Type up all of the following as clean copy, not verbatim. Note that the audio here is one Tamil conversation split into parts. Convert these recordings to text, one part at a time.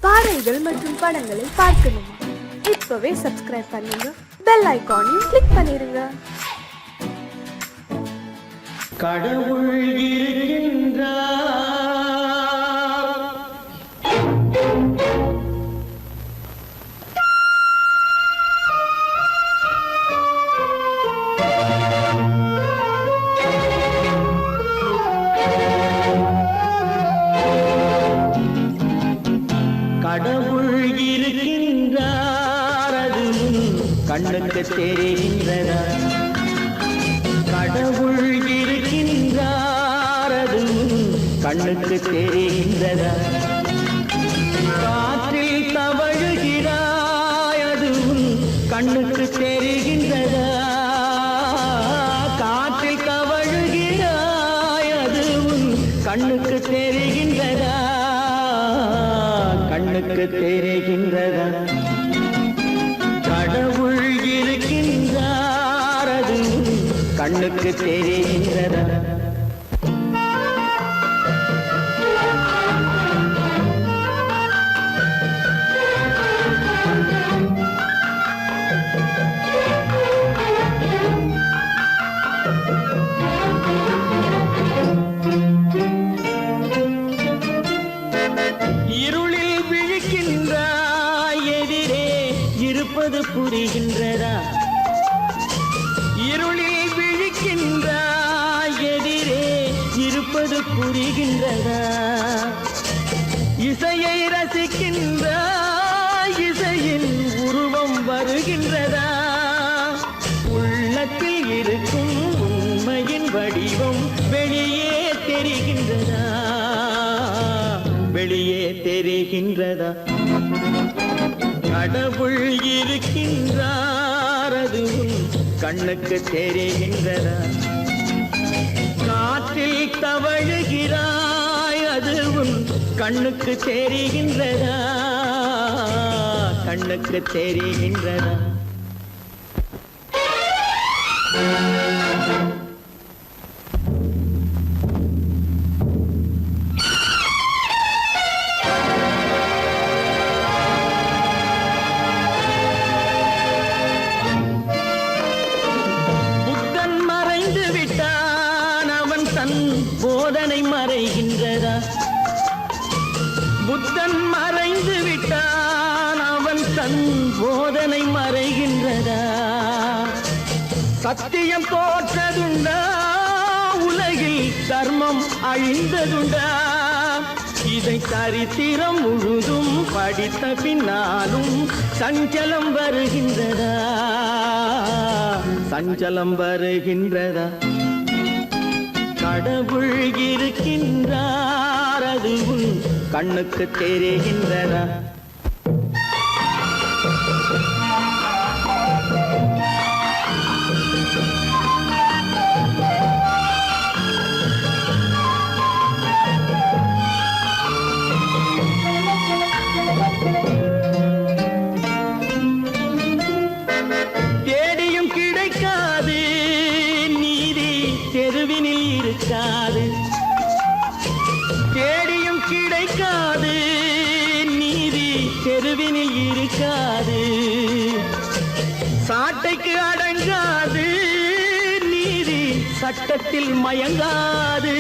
பாடல்கள் மற்றும் படங்களை பார்க்கணுமா? இப்பவே சப்ஸ்கிரைப் பண்ணுங்க, பெல் ஐகானையும் கிளிக் பண்ணிருங்க. கடவுள் இருக்கின்றார். கடவுள் இருக்கின்றார், அது கண்ணுக்கு தெரிகின்றதா? கடவுள் இருக்கின்றார், அது கண்ணுக்கு தெரிகின்றதா? காற்றில் தவழுகிறாய், அது கண்ணுக்கு தெரிகின்றதா? காற்றில் தவழுகிறாய், அது கண்ணுக்கு தெரிகின்றதா? கண்ணுக்கு தெரிகின்றதா? கடவுள் இருக்கின்றார், அது கண்ணுக்கு தெரிகின்றதா? இருளில் விழிக்கின்றாய், எதிரே இருப்பது புரிகின்றதா? இருளில் விழிக்கின்றாய், எதிரே இருப்பது புரிகின்றதா? இசையை ரசிக்கின்றாய், இசையின் உருவம் வருகின்றதா? உள்ளத்தில் இருக்கும் உண்மையின் வடிவம் வெளியே தெரிகின்றதா? வெளியே தெரிகின்றதா? கடவுள் இருக்கின்றார், அது கண்ணுக்கு தெரிகின்றதா? காற்றில் தவழுகிறாய், அது கண்ணுக்கு தெரிகின்றதா? கண்ணுக்கு தெரிகின்றதா? புத்தன் மறைந்து விட்டான், அவன் தன் போதனை மறைகின்றதா? புத்தன் மறைந்து விட்டான், அவன் தன் போதனை மறைகின்றதா? சத்தியம் தோற்றதுண்டா? உலகில் தர்மம் அழிந்ததுண்டா? இதை சரித்திரம் முழுதும் படித்த பின்னாலும் சஞ்சலம் வருகின்றதா? சஞ்சலம் வருகின்றதா? கடவுள் இருக்கின்றார், அது கண்ணுக்கு தெரிகின்றதா? தேடியும் கிடைக்காது நீதி, தெருவினில் இருக்காது. தேடியும் கிடைக்காது நீதி, தெருவினில் இருக்காது. சாட்டைக்கு அடங்காது நீதி, சட்டத்தில் மயங்காது.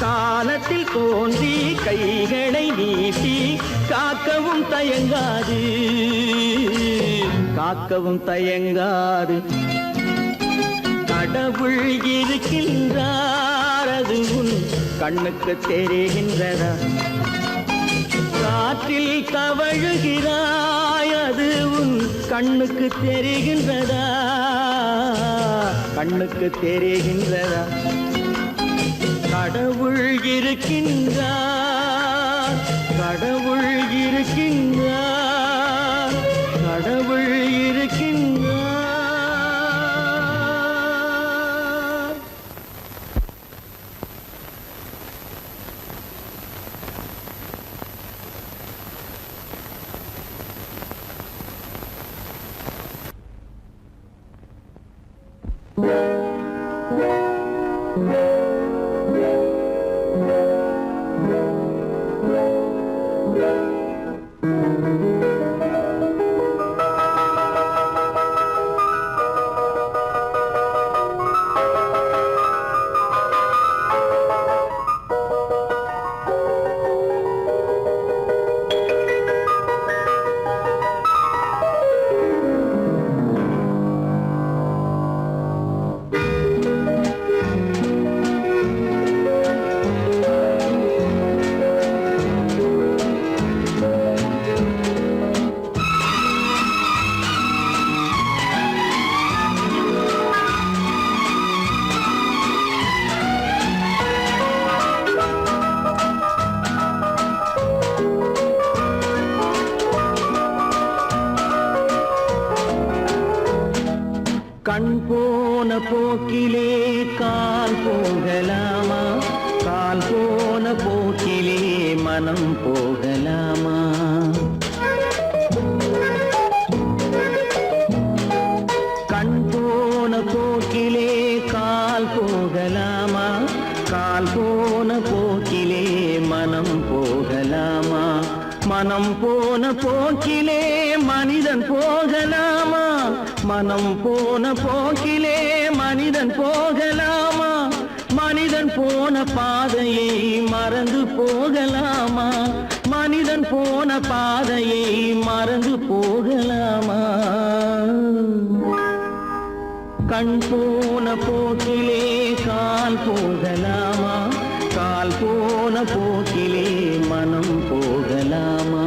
காலத்தில் தோன்றி கைகளை நீட்டி காக்கவும் தயங்காது, காக்கவும் தயங்காது. கடவுள் இருக்கின்றார், அது கண்ணுக்கு தெரிகின்றதா? காற்றில் தவழுகிறாய், அது கண்ணுக்கு தெரிகின்றதா? கண்ணுக்கு தெரிகின்றதா? கடவுள் இருக்கின்றார், கடவுள் இருக்கின்றார், கடவுள் இருக்கின்றார். கண் போன போக்கிலே கால் போகலாமா, கால் போன போக்கிலே மனம் போகலாமா? கண் போன போக்கிலே கால் போகலாமா, கால் போன போக்கிலே மனம் போகலாமா? மனம் போன போக்கிலே மனிதன் போகலாமா, மனம் போன போக்கிலே மனிதன் போகலாமா? மனிதன் போன பாதையை மறந்து போகலாமா, மனிதன் போன பாதையை மறந்து போகலாமா? கண் போன போக்கிலே கால் போகலாமா, கால் போன போக்கிலே மனம் போகலாமா?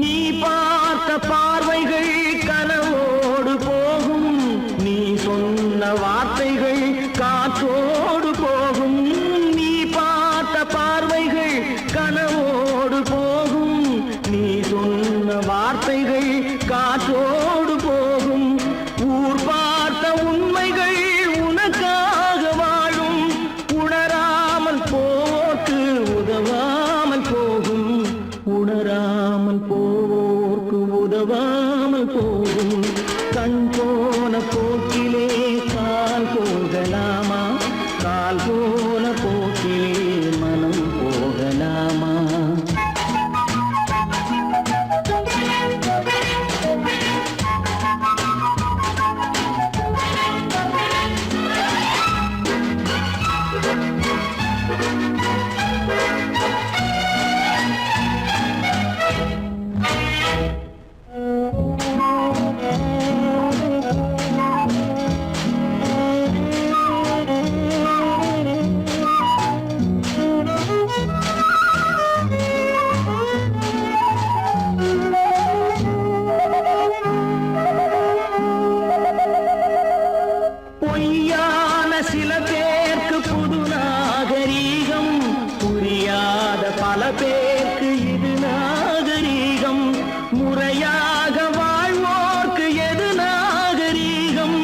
நீ பார்த்த பார்வைகள் கனவோடு போகும், நீ சொன்ன வார்த்தைகள் காற்றோடு போகும். நீ பார்த்த பார்வைகள் கனவோடு போகும், நீ சொன்ன வார்த்தைகள் காற்றோடு போகும். ஊர் பார்த்த உண்மைகள் உனக்காக வாழும், உணராமல் போக்கு உதவாமல் போகும், உணராமல் போவோர்க்கு உதவாமல் போகும். கண் போன போக்கிலே கால் போகலாமா, கால் போன போக்கிலே மனம் போகலாமா? பொய்யான சில பேருக்கு புது நாகரீகம், புரியாத பல பேருக்கு இது நாகரீகம். முறையாக வாழ்வோர்க்கு எது நாகரீகம்?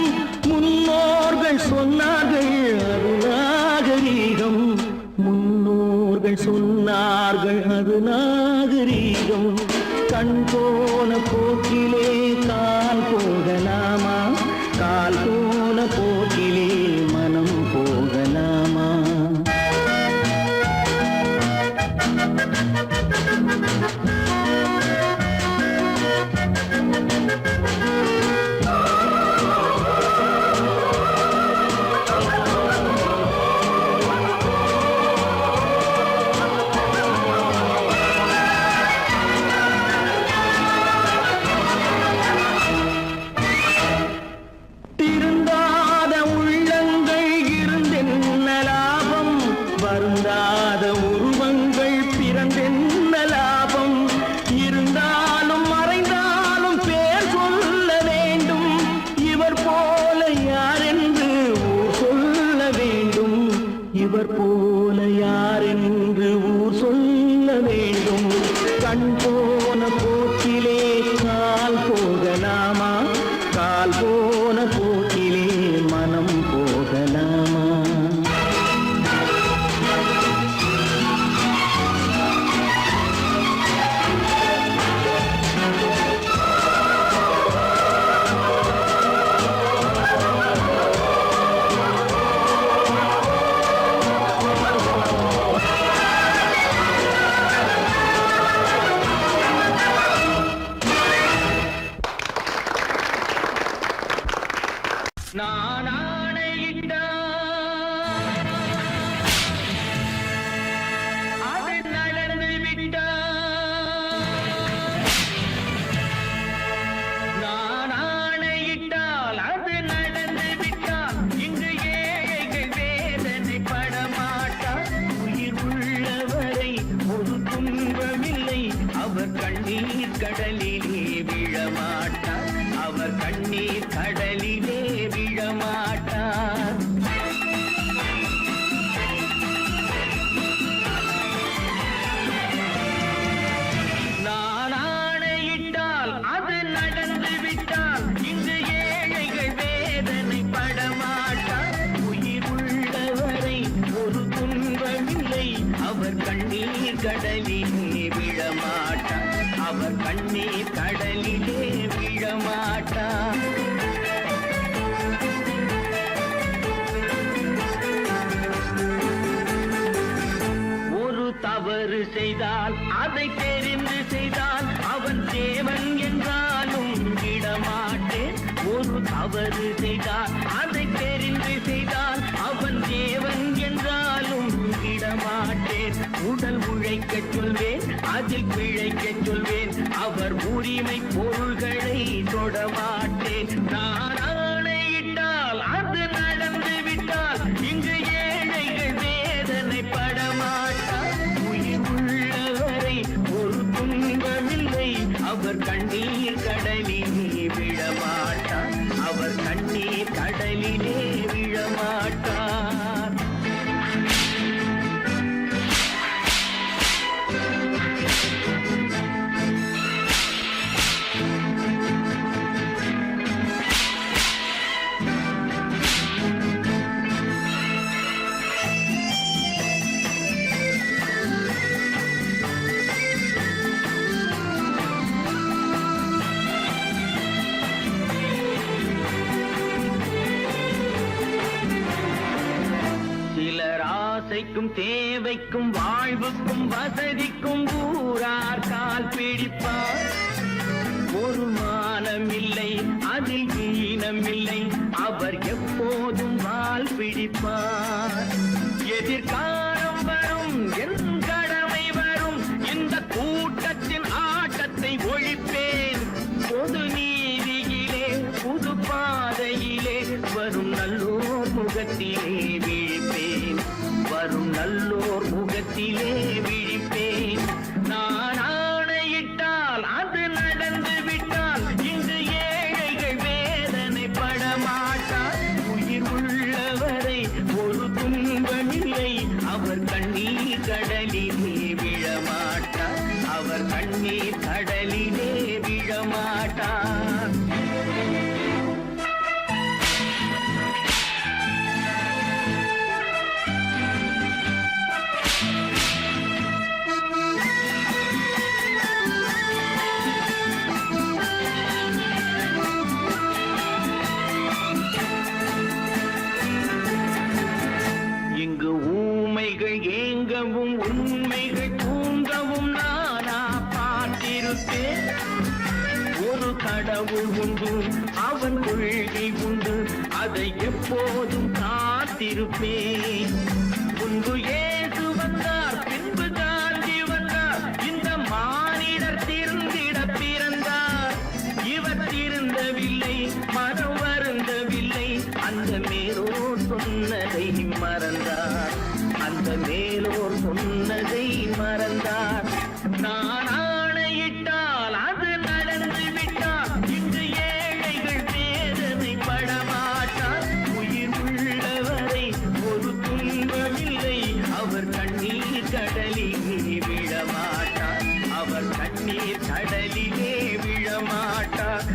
முன்னோர்கள் சொன்னார்கள் அது நாகரீகம், முன்னோர்கள் சொன்னார்கள் அது நாகரீகம். கண் போன போக்கிலே கால் போகலாமா, கால் போன போக்கிலே மனம் போகலாமா? திருந்தாத உள்ளங்கள் இருந்தென்ன லாபம், வருந்தாத உருவங்கள் பிறந்தென்ன லாபம்? இருந்தாலும் மறைந்தாலும் பேர் சொல்லவே நான் ஆணையிட்டால் அது நடந்து விட்டால், நான் ஆணையிட்டால் அது நடந்து விட்டால், இங்கு ஏழைகள் வேதனை படமாட்டார். உயிர் உள்ளவரை ஒரு துன்பமில்லை, அவர் கண்ணீர் கடலிலே விழமாட்டார், அவர் கண்ணீர் கடலிலே விழமாட்டார். நான் ஆணையிட்டால் அது நடந்து விட்டால், இங்கு ஏழைகள் வேதனை படமாட்டார். உயிர் உள்ளவரை ஒரு துன்பமில்லை, அவர் கண்ணீர் கடலிலே விழமாட்டார், அவர் கண்ணீர் கடலிலே விழமாட்டார். ஒரு தவறு செய்தால் அதை தெரிந்து செய்தால் அவன் தேவன் என்றாலும் விடமாட்டேன். ஒரு தவறு செய்தால் அதை தெரிந்து செய்தால் அவன் தேவன் என்றாலும் விடமாட்டேன். உடல் உழைக்கச் சொல்வேன், அதில் பிழைக்கச் சொல்வேன், அவர் உரிமை பொருள்களை தொடமாட்டேன். நான் ஆணையிட்டால் அது நடந்து விட்டால், இங்கு ஏழைகள் வேதனை படமாட்டார். உயிர் உள்ளவரை ஒரு துன்பமில்லை, அவர் கண்ணீர் கடலிலே விழமாட்டார், அவர் கண்ணீர் கடலிலே விழமாட்டார். சிலர் ஆசைக்கும் தேவைக்கும் வாழ்வுக்கும் வசதிக்கும் ஊரார் கால் பிடிப்பார். ஒரு மானமில்லை, அதில் ஈனமில்லை, அவர் எப்போதும் வால் பிடிப்பார். எதிர்காலம் வரும், என் கடமை வரும், இந்த கூட்டத்தின் ஆட்டத்தை ஒழிப்பேன். பொது நீதியிலே புது பாதையிலே வரும் நல்லோர் முகத்திலே விழிப்பேன், வரும் நல்லோர் முகத்திலே விழிப்பேன். நான் ஆணையிட்டால் அது நடந்து விட்டால், இங்கு ஏழைகள் வேதனை படமாட்டார். உயிர் உள்ளவரை ஒரு துன்பமில்லை, அவர் கண்ணீர் கடலிலே விழமாட்டார், அவர் கண்ணீர் கடலிலே விழமாட்டார். இங்கு ஊமைகள் ஏங்கவும் உண்மைகள் தூங்கவும் நானா பார்த்திருப்பேன். ஒரு கடவுள் உண்டு, அவன் கொள்கை உண்டு, அதை எப்போதும் காத்திருப்பேன். முன்பு இயேசு வந்தார், பின்பு காந்தி வந்தார், இந்த மானிடர் திருந்திட பிறந்தார். இவர் திருந்தவில்லை, மனம் வருந்தவில்லை, அந்த மேலோர் சொன்னதை மறந்தார், அந்த மேலோர் சொன்னதை மறந்தார். நான் ஆணையிட்டால் அது நடந்து விட்டால், இங்கு ஏழைகள் வேதனை படமாட்டார். உயிர் உள்ளவரை ஒரு துன்பமில்லை, அவர் கண்ணீர் கடலிலே விழமாட்டார், அவர் கண்ணீர் கடலிலே விழமாட்டார்.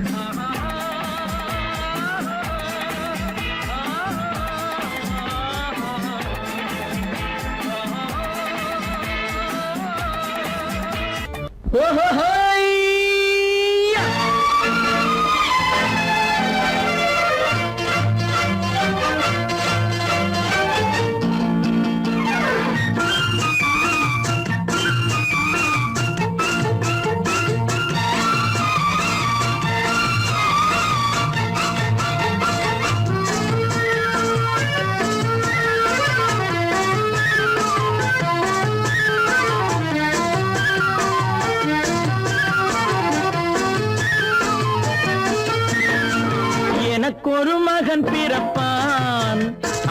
பிறப்பான்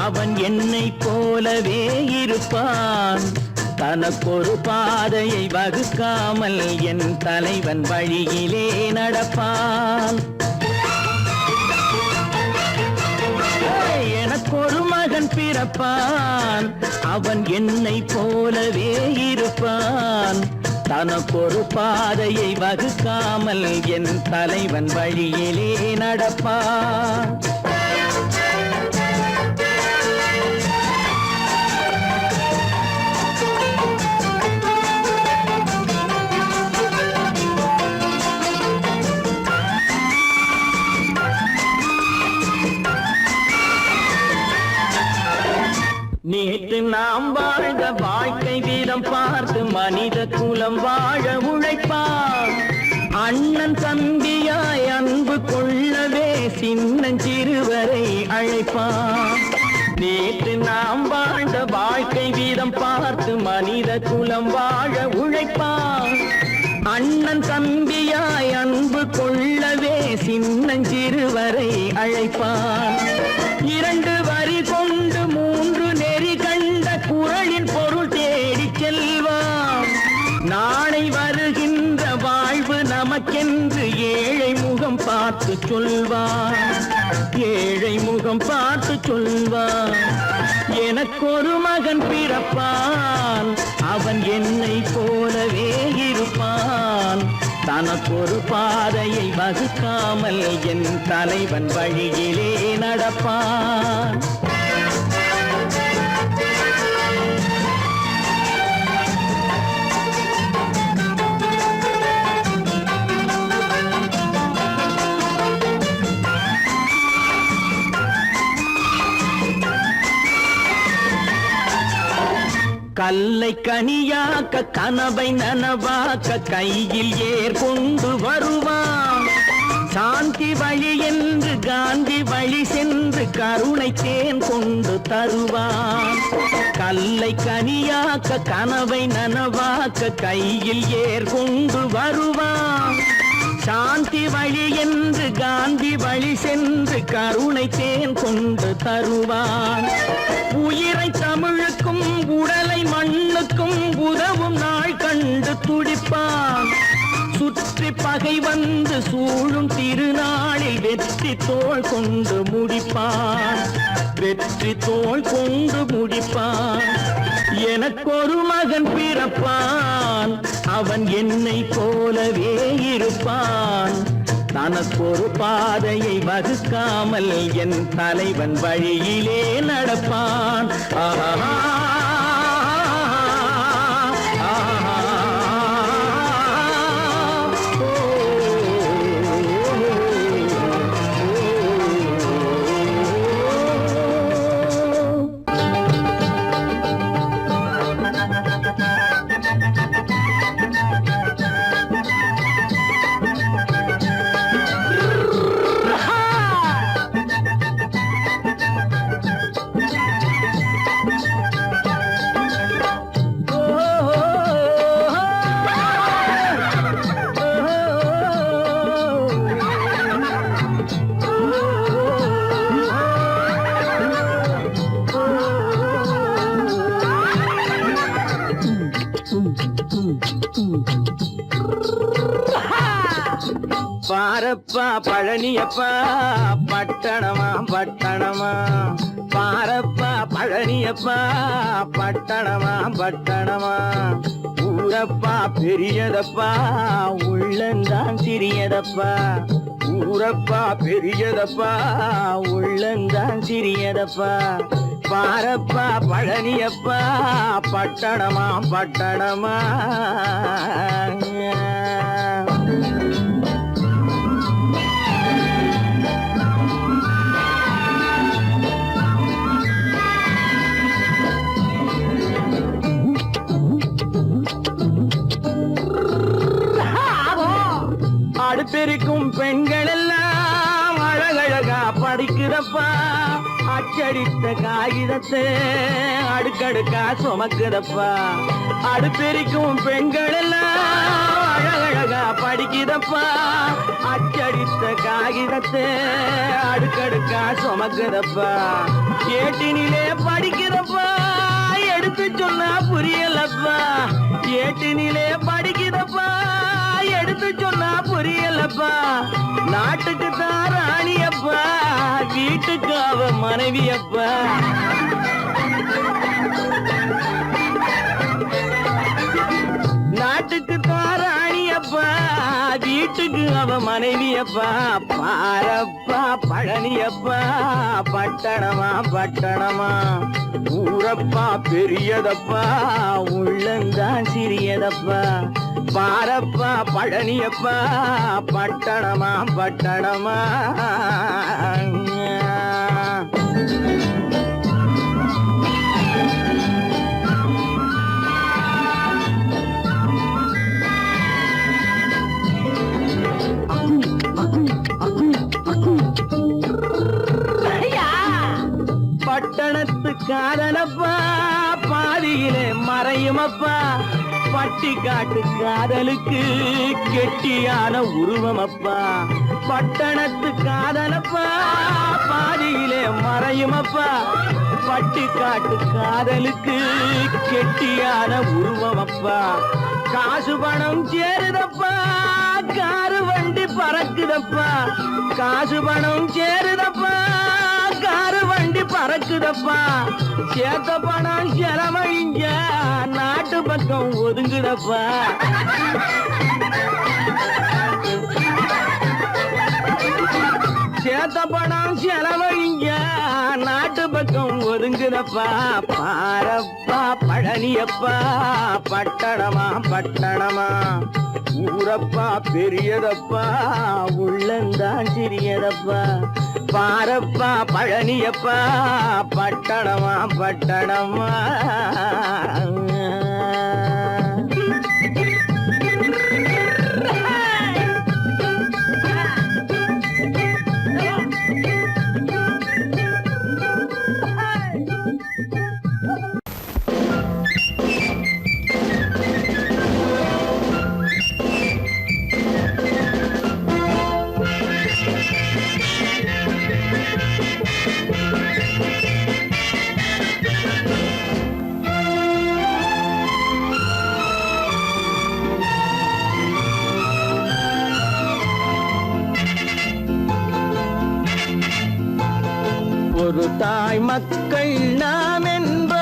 அவன் என்னை போலவே இருப்பான் தனக்கொரு பாதையை வகுக்காமல் என் தலைவன் வழியிலே நடப்பான் எனக்கொரு மகன் பிறப்பான் அவன் என்னை போலவே இருப்பான் தனக்கொரு பாதையை வகுக்காமல் என் தலைவன் வழியிலே நடப்பான் நேற்று நாம் வாழ்ந்த வாழ்க்கை வீதம் பார்த்து மனித குலம் வாழ உழைப்பான் அண்ணன் தம்பியாய் அன்பு கொள்ளவே சின்னஞ்சிறுவரை அழைப்பான் நேற்று நாம் வாழ்ந்த வாழ்க்கை வீதம் பார்த்து மனித குலம் வாழ உழைப்பான் அண்ணன் தம்பியாய் அன்பு கொள்ளவே சின்னஞ்சிறுவரை அழைப்பான் இரண்டு வரி கொண்டு மூன்று நெறி கண்ட குறளின் பொருள் தேடி செல்வான் நாளை வருகின்ற வாழ்வு நமக்கென்று ஏழை முகம் பார்த்து சொல்வான் ஏழை முகம் பார்த்து சொல்வான் எனக்கொரு மகன் பிறப்பான் அவன் என்னை போலவே இருப்பான் தனக்கொரு பாதையை வகுக்காமல் என் தலைவன் வழியிலே நடப்பான் கல்லை கனியாக்க கனவை நனவாக்க கையில் ஏற்கொண்டு வருவான் சாந்தி வழி என்று காந்தி வழி சென்று கருணை தேன் கொண்டு தருவான் கல்லை கனியாக்க கனவை நனவாக்க கையில் ஏற்கொண்டு வருவான் சாந்தி வழி என்று காந்தி வழி சென்று கருணை தேன் கொண்டு தருவான் உயிரை தமிழுக்கும் உடலை மண்ணுக்கும் உதவும் நாள் கண்டு துடிப்பான் சுற்றி பகை வந்து சூழும் திருநாளில் வெற்றி தோள் கொண்டு முடிப்பான் வெற்றி தோள் கொண்டு முடிப்பான் எனக்கொரு மகன் பிறப்பான் அவன் என்னை போலவே இருப்பான் தனக்கொரு பாதையை வகுக்காமல் என் தலைவன் வழியிலே நடப்பான் ஆஹா பாரப்பா பழனியப்பா பட்டணமா பட்டணமா பாரப்பா பழனியப்பா பட்டணமா பட்டணமா ஊரப்பா பெரியதப்பா உள்ளந்தான் சிறியதப்பா ஊரப்பா பெரியதப்பா உள்ளந்தான் சிறியதப்பா பாரப்பா பழனியப்பா பட்டணமா பட்டணமா அடுப்பெருக்கும் பெண்கள் எல்லாம் அழகழகா படிக்கிறப்பா அச்சடித்த காகிதத்தை அடுக்கடுக்கா சுமக்குதப்பா அடுப்பெரிக்கும் பெண்கள் எல்லாம் அழகழகா படிக்குதப்பா அச்சடித்த காகிதத்தை அடுக்கடுக்கா சுமக்குதப்பா ஏட்டினிலே படிக்குதப்பா எடுத்து சொன்னா புரியலப்பா ஏட்டினிலே படிக்குதப்பா எடுத்து சொன்னா புரியலப்பா நாட்டுக்கு தான் ராணியப்பா வீட்டுக்கு அவ மனைவியப்பா நாட்டுக்கு தான் ராணியப்பா வீட்டுக்கு அவ மனைவியப்பா பாரப்பா பழனியப்பா பட்டணமா பட்டணமா ஊரப்பா பெரியதப்பா உள்ளந்தான் சிறியதப்பா பாரப்பா பழனியப்பா பட்டணமா பட்டணமா பட்டணத்து காதலப்பா பாதியிலே மறையுமப்பா பட்டி காட்டு காதலுக்கு கெட்டியான உருவமப்பா பட்டணத்து காதலப்பா பாதியிலே மறையுமப்பா பட்டி காட்டு காதலுக்கு கெட்டியான உருவமப்பா காசு பணம் சேருதப்பா காரு வண்டி பறக்குதப்பா காசு பணம் சேருதப்பா காரு வண்டி பறக்குதப்பா சேத்த பணம் செலவழிஞ்ச நாட்டு பக்கம் ஒதுங்குதப்பா சேத்த பணம் செலவழிஞ்ச நாட்டு பக்கம் ஒதுங்குதப்பா பாரப்பா பழனியப்பா பட்டணமா பட்டணமா ஊரப்பா பெரியதப்பா உள்ளந்தான் சிறியதப்பா பாரப்பா பழனியப்பா பட்டணமா பட்டணமா ஒரு தாய் மக்கள் நாம் என்போம்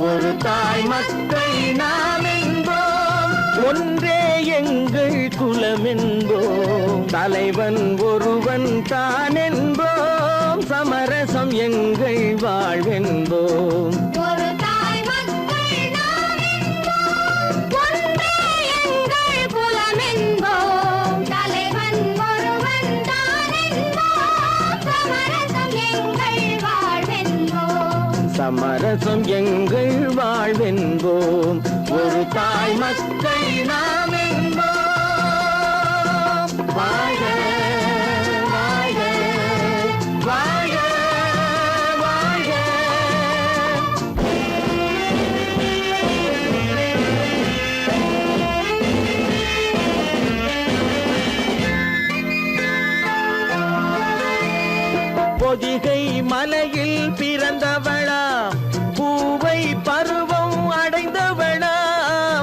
ஒரு தாய் மக்கள் நாம் என்போம் ஒன்றே எங்கள் குலம் என்போம் தலைவன் ஒருவன் தான் என்போம் சமரசம் எங்கள் வாழ்வென்போம் ஒரு தாய் மக்கள் நாம் என்போம் ஒன்றே எங்கள் குலம் என்போம் தலைவன் ஒருவன் தான் என்போம் சமரசம் எங்கள் வாழ்வென்போம் சமரசம் எங்கள் வாழ்வென்போம் ஒரு தாய் மக்கள் நாம் என்போம் வாழ்க வாழ்க வாழ்க வாழ்க பொதிகை மலையில் பிறந்தவளா பூவை பருவம் அடைந்தவளா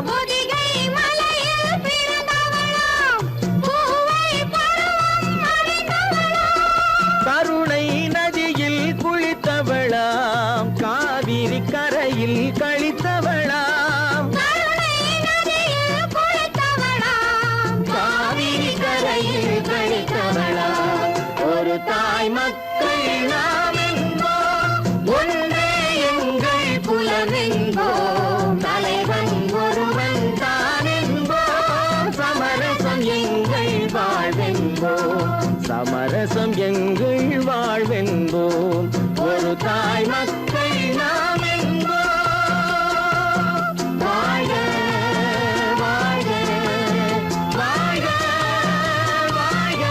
பொதிகை மலையில் பிறந்தவளாம் பூவை பருவம் அடைந்தவளாம் கருணை நதியில் குளித்தவளாம் காவிரி கரையில் கழித்தவளாம் கருணை நதியில் குளித்தவளாம் காவிரி கரையில் கழித்தவளாம் ஒரு தாய் மக்கள் நாம் என்போம் ஒன்றே எங்கள் குலம் என்போம் தலைவன் ஒருவன் தான் என்போம் சமரசம் எங்கள் வாழ்வென்போம் சமரசம் எங்கள் வாழ்வென்போம் ஒரு தாய் மக்கள் நாம் என்போம் வாழ்க வாழ்க வாழ்க வாழ்க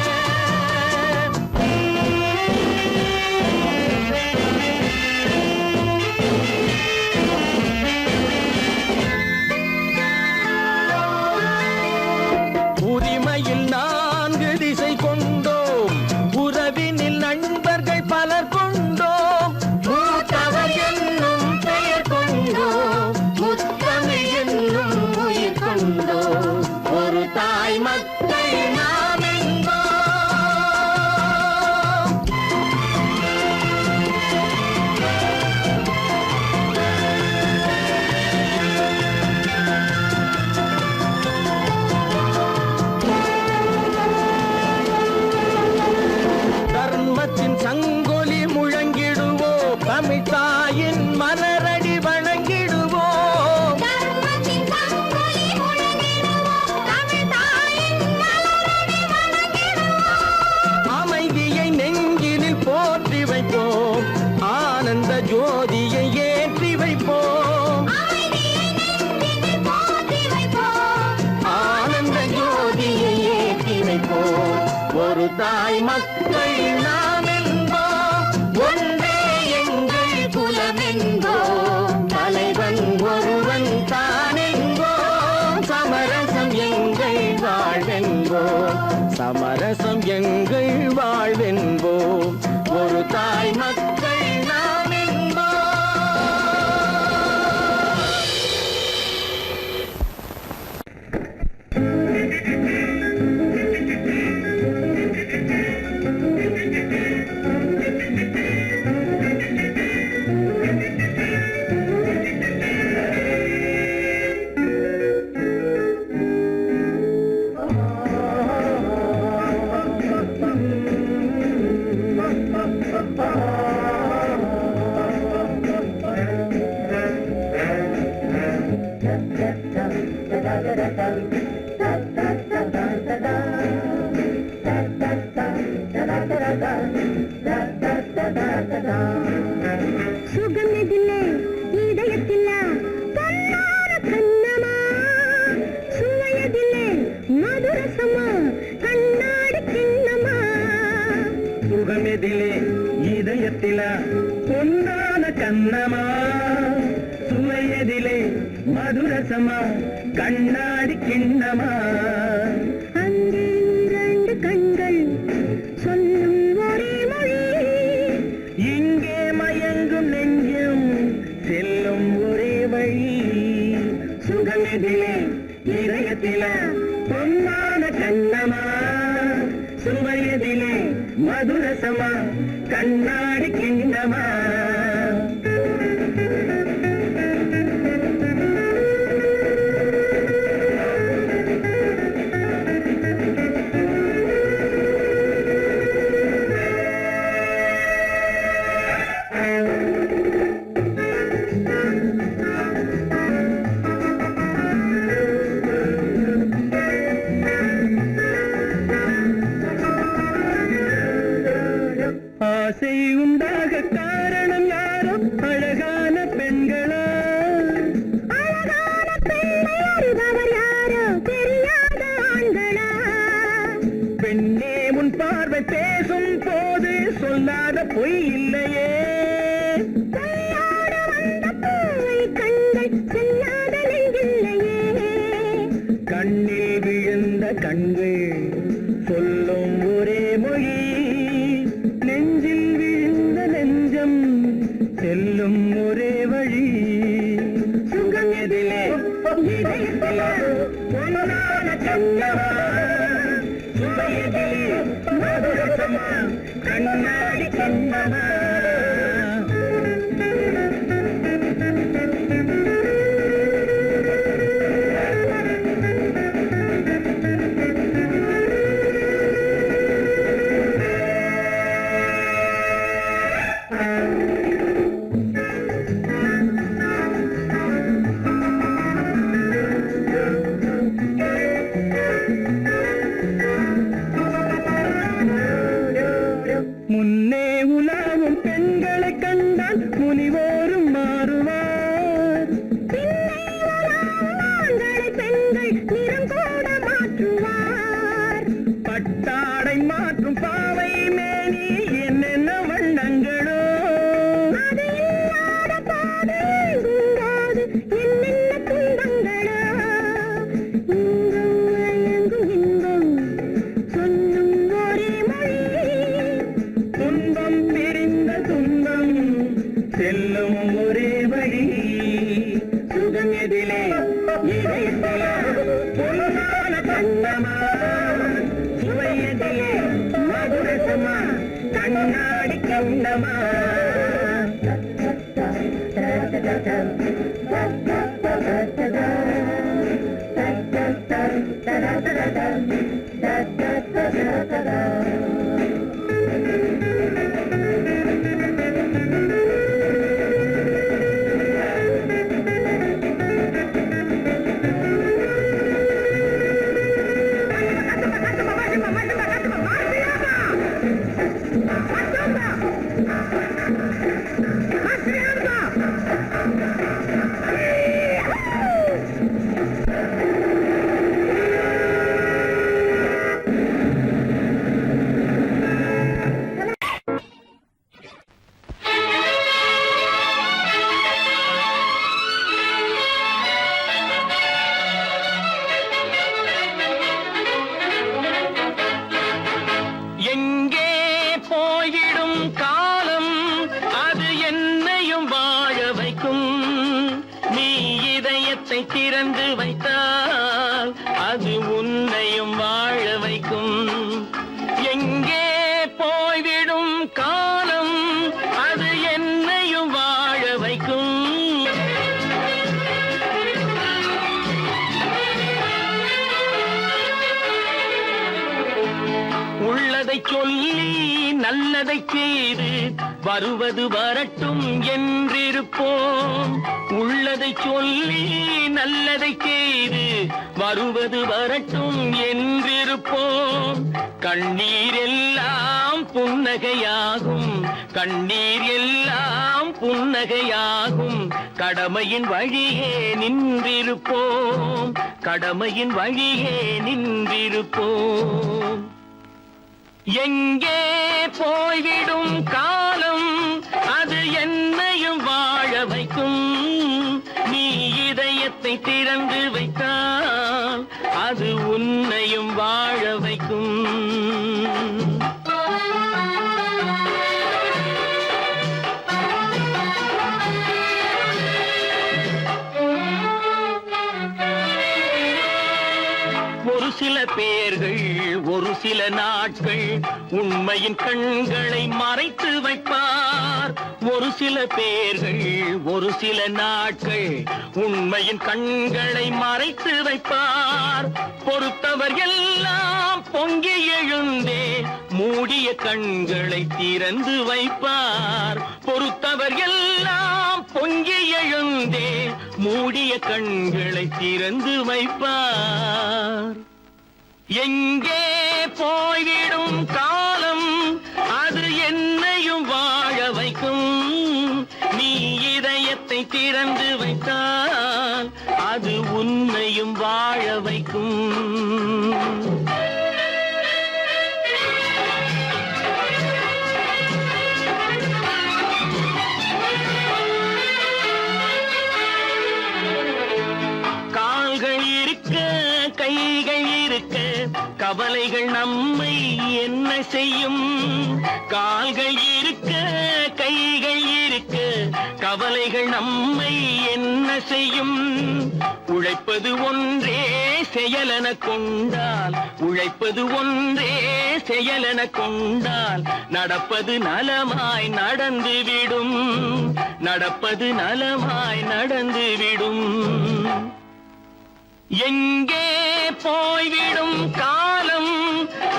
தாய் மக்கள் நாம் என்போம், ஒன்றே எங்கள் குலம் என்போம், தலைவன் ஒருவன் தான் என்போம், சமரசம் எங்கள் வாழ்வென்போம், சமரசம் எங்கள் வாழ்வென்போம், ஒரு தாய் மக்கள் நாம் என்போம். சுகமெதிலே இதயத்தில பொன்னான கண்ணமா, சுவையதிலே மதுரசமா கண்ணாடி கிண்ணமா. சுகமெதிலே இதயத்தில பொன்னான கண்ணமா, சுவையதிலே மதுரசமா கண்ணாடி கிண்ணமா. அங்கே இரண்டு கண்கள் சொல்லும் ஒரே மொழி, இங்கே மயங்கும் நெஞ்சம் செல்லும் ஒரே வழி. சுகமெதிலே இதயத்தில பொன்னான கண்ணமா, சுவையதிலே மதுரசமா கண்ணாடி கிண்ணமா. ஆசை உண்டாக காரணம் யாரோ அழகான பெண்களா, அழகான பெண்ணை அறிபவர் யாரோ தெரியாத ஆண்களா. பெண்ணே உன் பார்வை பேசும் போது சொல்லாத பொய் இல்லையே, கையோடு வந்த பூவை கண்கள் செல்லாத நெஞ்சில்லையே. கண்ணில் விழுந்த கண்கள் சொல்லும் ஒரே மொழி, நெஞ்சில் விழுந்த நெஞ்சம் செல்லும் ஒரே வழி. சுகம் எதிலே இதயத்தில பொன்னான கண்ணமா, சுவையதிலே மதுரசமா கண்ணாடி கண்ணமா. முன்னே உலாவும் பெண்களை கண்டால் முனிவோரும் மாறுவார், பின்னை வராமல் ஆண்களை பெண்கள் நிறம் கூட மாற்றுவார். பட்டாடை மாற்றும் பாவை மேனி என்னென்ன வண்ணங்களோ, அது இல்லாத பாதை எங்கும்போது என்னென்ன துன்பங்களோ. இங்கும் அயங்கும் இன்பம் சொல்லும் ஒரே மொழி, துன்பம் பிரிந்த துன்பம் செல்லும் ஒரே வழி. சுகம் எதிலே இதயத்தில பொன்னான கண்ணமா, சுவையதிலே மதுரசமா கண்ணாடி கண்ணமா. போய்விடும் காலம் அது என்னையும் வாழ வைக்கும். உள்ளதை சொல்லி நல்லதை செய்து வருவது வரட்டும் என்றிருப்போம். உள்ளதை சொல்லி நல்லதை செய்து வருவது வரட்டும் என்றிருப்போம். கண்ணீர் எல்லாம் புன்னகையாகும், கண்ணீர் எல்லாம் புன்னகையாகும். கடமையின் வழியே நின்றிருப்போம், கடமையின் வழியே நின்றிருப்போம். எங்கே போய்விடும் காலம் அது என்னையும் வாழ வைக்கும். நீ இதயத்தை திறந்து வைத்தால் அது உன்னையும் வாழ வைக்கும். ஒரு சில பேர்கள் ஒரு சில நாட்கள் உண்மையின் கண்களை மறைத்து வைப்பார். ஒரு சில பேர்கள் ஒரு சில நாட்கள் உண்மையின் கண்களை மறைத்து வைப்பார். பொறுத்தவர் எல்லாம் பொங்கி எழுந்தே மூடிய கண்களை திறந்து வைப்பார். பொறுத்தவர் எல்லாம் பொங்கி எழுந்தே மூடிய கண்களை திறந்து வைப்பார். எங்கே போய்விடும் காலம் அது என்னையும் வாழ வைக்கும். நீ இதயத்தை திறந்து வைத்தால் அது உன்னையும் வாழ வைக்கும். கால்கள் இருக்க கைகள் இருக்க கவலைகள் நம்மை என்ன செய்யும். கால்கள் இருக்க கைகள் இருக்க கவலைகள் நம்மை என்ன செய்யும். உழைப்பது ஒன்றே செயலென கொண்டால், உழைப்பது ஒன்றே செயலென கொண்டால் நடப்பது நலமாய் நடந்துவிடும், நடப்பது நலமாய் நடந்துவிடும். எங்கே போய்விடும் காலம்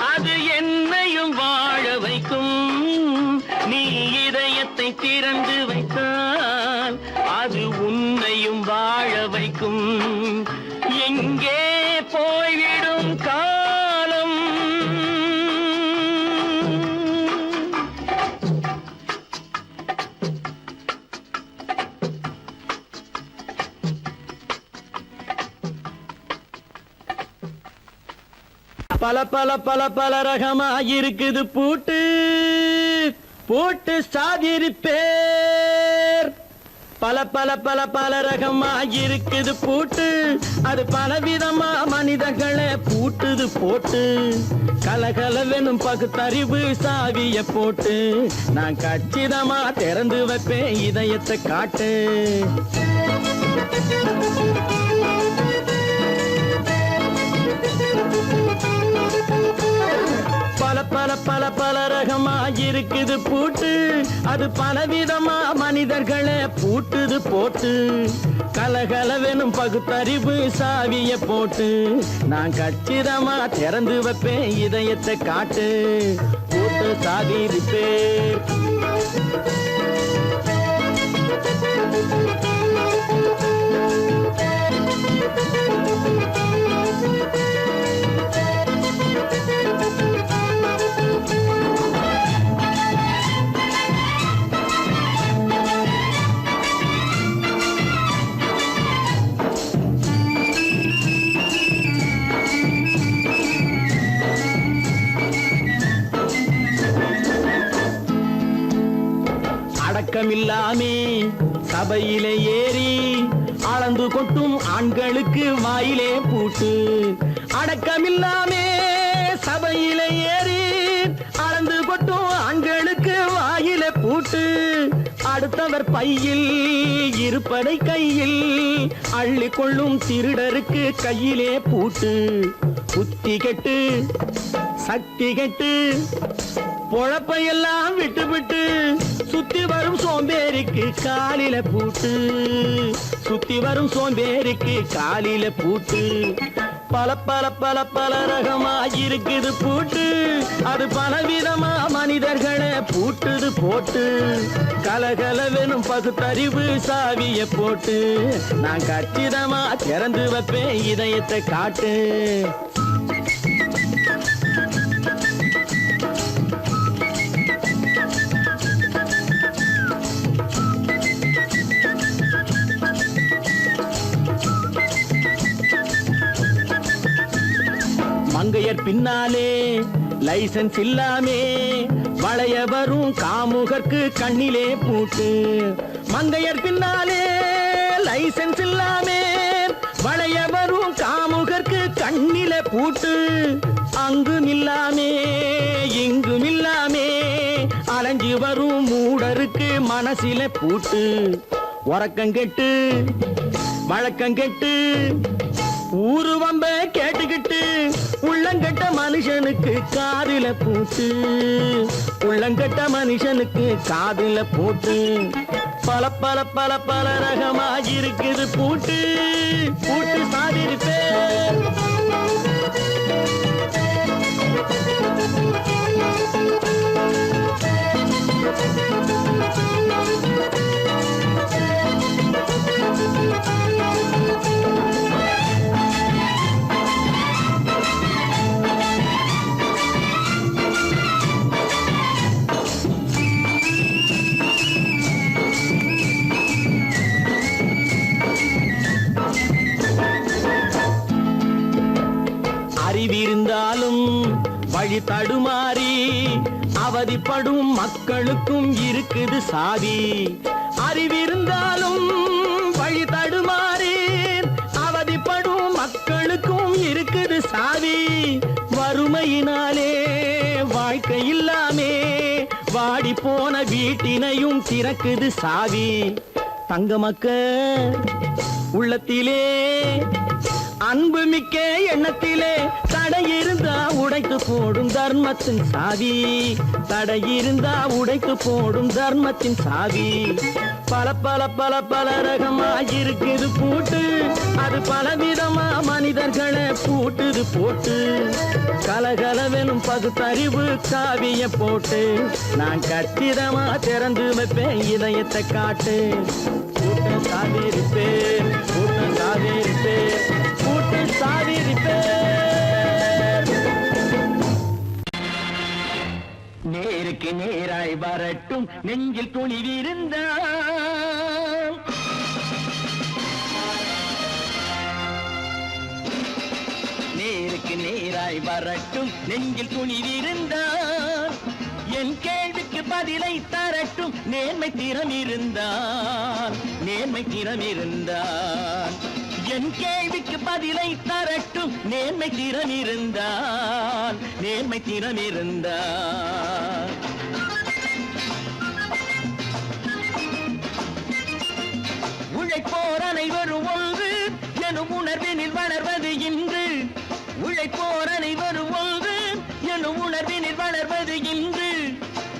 அது என்னையும் வாழ வைக்கும். நீ இதயத்தை திறந்து வைத்தால் அது உன்னையும் வாழ வைக்கும். எங்கே போய்விடும் காலம். பல பல பல பல ரகமா இருக்குது பூட்டு, பூட்டு சாதிரி பேர். பல பல பல பல ரகமா இருக்குது பூட்டு, அது பலவிதமா மனிதர்களை பூட்டுது போட்டு. கலகலவெனும் பகுத்தறிவு சாவிய போட்டு நான் கச்சிதமா திறந்து வைப்பேன் இதயத்தை காட்டு. பல பல பல பல ரகமா இருக்குது பூட்டு, அது பலவிதமா மனிதர்களை பூட்டுது போட்டு. கலகலவெனும் பகுத்தறிவு சாவிய போட்டு நான் கச்சிதமா திறந்து வைப்பேன் இதயத்தை காட்டு. பூட்டு சாவி பேர். அடக்கமில்லாமே சபையிலே ஏறி அளந்து கொட்டும் ஆண்களுக்கு வாயிலே பூட்டு. அடக்கமில்லாமே சபையிலே ஏறி அளந்து கொட்டும் ஆண்களுக்கு வாயிலே பூட்டு. அடுத்தவர் பையில் இருப்பதை கையில் அள்ளி கொள்ளும் திருடருக்கு கையிலே பூட்டு. புத்தி கெட்டு சக்தி கெட்டு பொழப்பையெல்லாம் விட்டு விட்டு சுத்தி வரும் சோம்பேறிக்கு காலில பூட்டு, சுத்தி வரும் சோம்பேறிக்கு காலில பூட்டு. பல பல பல பல ரகமா இருக்குது பூட்டு, அது பலவிதமா மனிதர்களை பூட்டுது போட்டு. கலகலவெனும் பகுத்தறிவு சாவிய போட்டு, நான் கச்சிதமா திறந்து வைப்பேன் இதயத்தை காட்டு. மங்கையர் பின்னாலே லைசன்ஸ் இல்லாமே வளைய வரும் காமுகர்க்கு கண்ணிலே பூட்டு. மங்கையர் பின்னாலே லைசன்ஸ் இல்லாமே வளைய வரும் காமுகர்க்கு கண்ணிலே பூட்டு. அங்கும் இல்லாமே இங்கும் இல்லாமே அலைஞ்சு வரும் மூடருக்கு மனசில பூட்டு. உறக்கங்கெட்டு வழக்கங்கெட்டு ஊருவம்ப கேட்டுக்கிட்டு உள்ளங்கட்ட மனுஷனுக்கு காதில பூட்டு, உள்ளங்கட்ட மனுஷனுக்கு காதில பூட்டு. பல பல பல பல ரகமா இருக்குது பூட்டு, பூட்டு சாதிருப்பே. அறிவிருந்தாலும் வழி தடுமாறி அவதிப்படும் மக்களுக்கும் இருக்குது சாவி. அறிவிருந்தாலும் வழி தடுமாறி அவதிப்படும் மக்களுக்கும் இருக்குது சாவி. வறுமையினாலே வாழ்க்கை இல்லாமே வாடி போன வீட்டினையும் திறக்குது சாவி. தங்க மக்க உள்ளத்திலே அன்பு மிக்க எண்ணத்திலே தடை இருந்தா உடைத்து போடும் தர்மத்தின் சாவி, தடை இருந்தா உடைத்து போடும் தர்மத்தின் சாவி. பல பல பல பல ரகமா இருக்குது பூட்டு, அது பலவிதமா மனிதர்களை பூட்டுது போட்டு. கலகலவெனும் பகுத்தறிவு காவிய போட்டு, நான் கச்சிதமா திறந்து வைப்பேன் இதயத்தை காட்டு. கூட்டம் சாதிருப்பேன், கூட்டம் சாதிருப்பேன், கூட்டம் சாதிருப்பேன். நேருக்கு நேராய் வரட்டும் நெஞ்சில் துணிவிருந்தால், நேருக்கு நேராய் வரட்டும் நெஞ்சில் துணிவிருந்தால், என் கேள்விக்கு பதிலை தரட்டும் நேர்மை திறம் இருந்தால், நேர்மை திறம் இருந்தால். என் கேள்விக்கு பதிலை தரட்டும் நேர்மை திறம் இருந்தால், நேர்மை திறம் இருந்தால். உழைப்போர் அனைவரும் ஒன்று எனும் உணர்வினில் வளர்வது இன்று, உழைப்போர் அனைவரும் ஒன்று எனும் உணர்வினில் வளர்வது இன்று.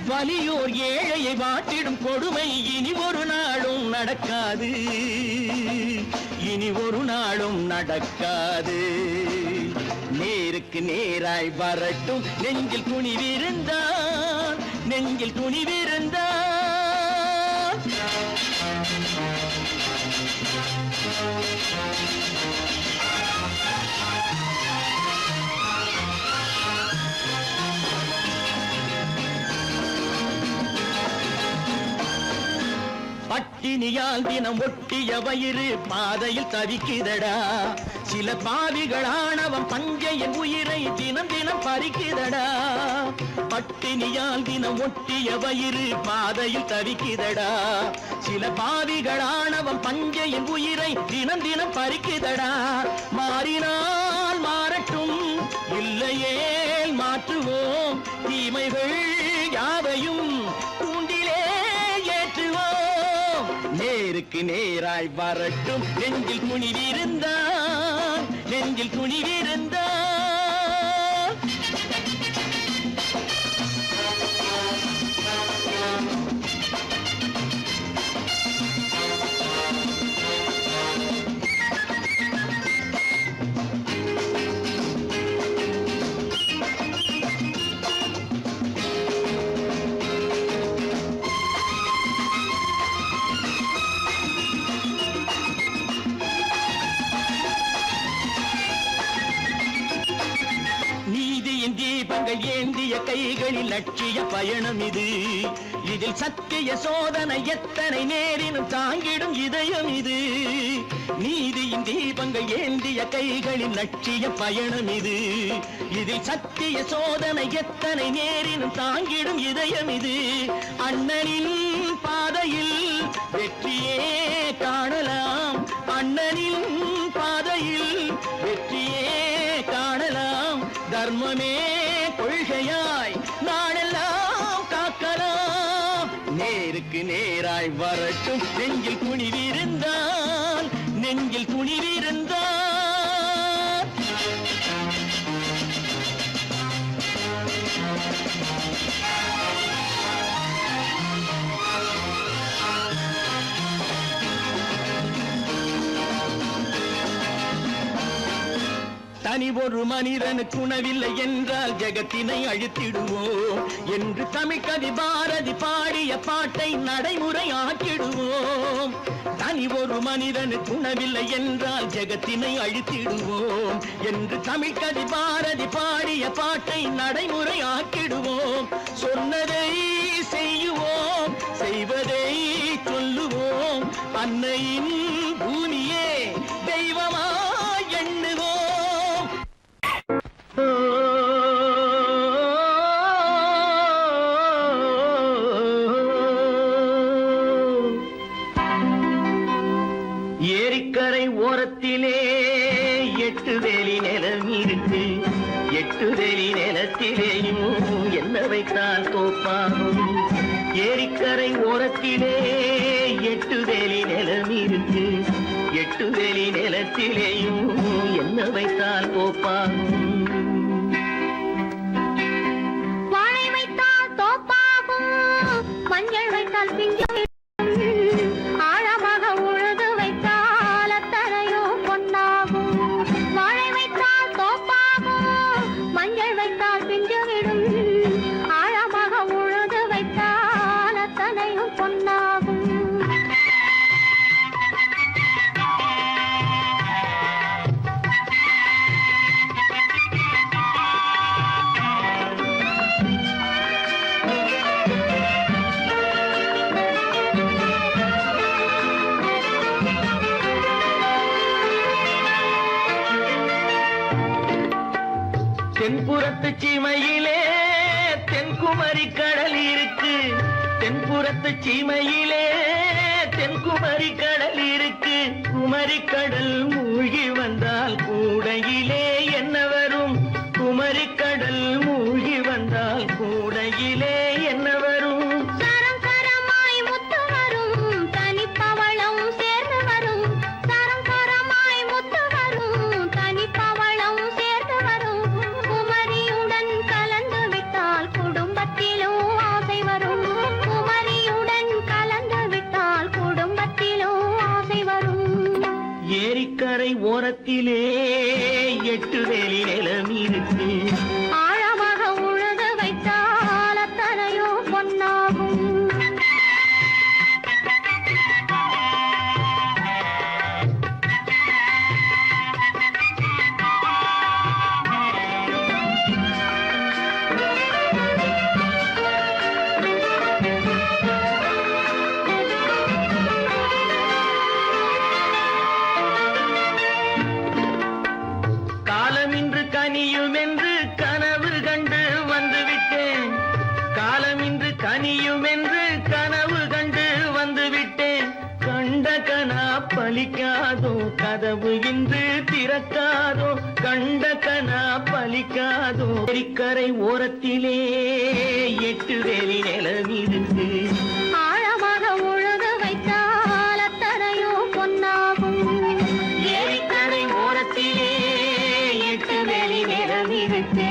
வலியோர் ஏழையை வாட்டிடும் கொடுமை இனி ஒரு நாளும் நடக்காது, இனி ஒரு நாளும் நடக்காது. நேருக்கு நேராய் வரட்டும் நெஞ்சில் துணிவிருந்தால், நெஞ்சில் துணிவிருந்தால். பட்டினியால் தினம் ஒட்டிய வயிறு பாதையில் தவிக்குதடா, சில பாவிகளானவன் பஞ்சையின் உயிரை தினம் தினம் பறிக்குதடா. பட்டினியால் தினம் ஒட்டிய வயிறு பாதையில் தவிக்குதடா, சில பாவிகளானவன் பஞ்சையின் உயிரை தினம் தினம் பறிக்குதடா. மாறினால் மாறட்டும் இல்லையே மாற்றுவோம், தீமைகள் யாவையும் கூண்டிலே ஏற்றுவோம். நேருக்கு நேராய் வரட்டும் நெஞ்சில் துணிவிருந்தால், நெஞ்சில் துணிவிருந்தால். கைகளில் லட்சிய பயணம் இது. இதில் சத்திய சோதனை எத்தனை நேரினும் தாங்கிடும் இதயம் இது. நீதியின் தீபங்கள் ஏந்திய கைகளில் லட்சிய பயணம் இது. இதில் சத்திய சோதனை எத்தனை நேரினும் தாங்கிடும் இதயம் இது. அண்ணனின் பாதையில் வெற்றியே காணலாம், அண்ணனின் பாதையில் வெற்றியே காணலாம். தர்மமே கொள்கையாய் நாளெல்லாம் காக்கலாம். நேருக்கு நேராய் வரட்டும் நெஞ்சில் துணிவிருந்தால், நெஞ்சில் துணிவிருந்தால். தனி ஒரு மனிதனுக்கு உணவில்லை என்றால் ஜெகத்தினை அழித்திடுவோம் என்று தமிழ்கவி பாரதி பாடிய பாட்டை நடைமுறை ஆக்கிடுவோம். தனி ஒரு மனிதனுக்கு உணவில்லை என்றால் ஜெகத்தினை அழித்திடுவோம் என்று தமிழ்கவி பாரதி பாடிய பாட்டை நடைமுறை ஆக்கிடுவோம். சொன்னதை செய்யுவோம், செய்வதை சொல்லுவோம். அன்னையின் பூமியே தெய்வமா எண்ணுவோம். ஏரிக்கரை ஓரத்திலே 8 வேலி நிலம் இருக்கு. 8 வேலி நிலத்திலேயும் என்ன வைத்தால் தோப்பாகும். ஏரிக்கரை ஓரத்திலே 8 வேலி நிலம் இருக்கு. 8 வேலி நிலத்திலேயும் என்ன வைத்தால் தோப்பாகும். வாழை வைத்தால் தோப்பாகும், மஞ்சள் வைத்தால் பிஞ்சு, ஆழமாக உழுது வைத்தால் அத்தனையோ பொன்னாகும். வாழை வைத்தால் தோப்பாகும், மஞ்சள் வைத்தால் பிஞ்சு விடும், ஆழமாக உழுது வைத்தால் அத்தனையும் பொன்னாகும். தென்புறத்து சீமையிலே தென்குமரி கடல் இருக்கு. தென்புறத்து சீமையிலே தென்குமரி கடல் இருக்கு. குமரி கடல் மூழ்கி வந்தால் கூடையிலே என்ன வரும். குமரி கடல் மூழ்கி வந்தால் கூடையிலே என்ன வரும். சரம் சரமாய் முத்து வரும், தனிப்பவளம் சேர்ந்து வரும். சரம் சரமாய் முத்து வரும், தனிப்பவளம் சேர்ந்து வரும். குமரியுடன் கலந்து விட்டால் குடும்பத்திலும் ஆசை வரும். குமரியுடன் கலந்து விட்டால் குடும்பத்திலும் ஆசை வரும். ஏரிக்கரை ஓரத்திலே 8 வேலி நிலம் இருக்கு. ஆழமாக உழுது வைத்தால் அத்தனையோ பொன்னாகும். காலமின்று கனியும் என்று கனவு கண்டு வந்துவிட்டேன். காலமின்று கனியும் என்று கனவு கண்டு வந்துவிட்டேன். கண்ட கனா பலிக்காதோ, கதவு இன்று திறக்காதோ. கண்ட கனா பலிக்காதோ. ஏரிக்கரை ஓரத்திலே 8 வேலி நிலம் இருக்கு. ஆழமாக உழுது வைத்தால் அத்தனையோ பொன்னாகும். ஏரிக்கரை ஓரத்திலே 8 வேலி நிலம் இருக்கு.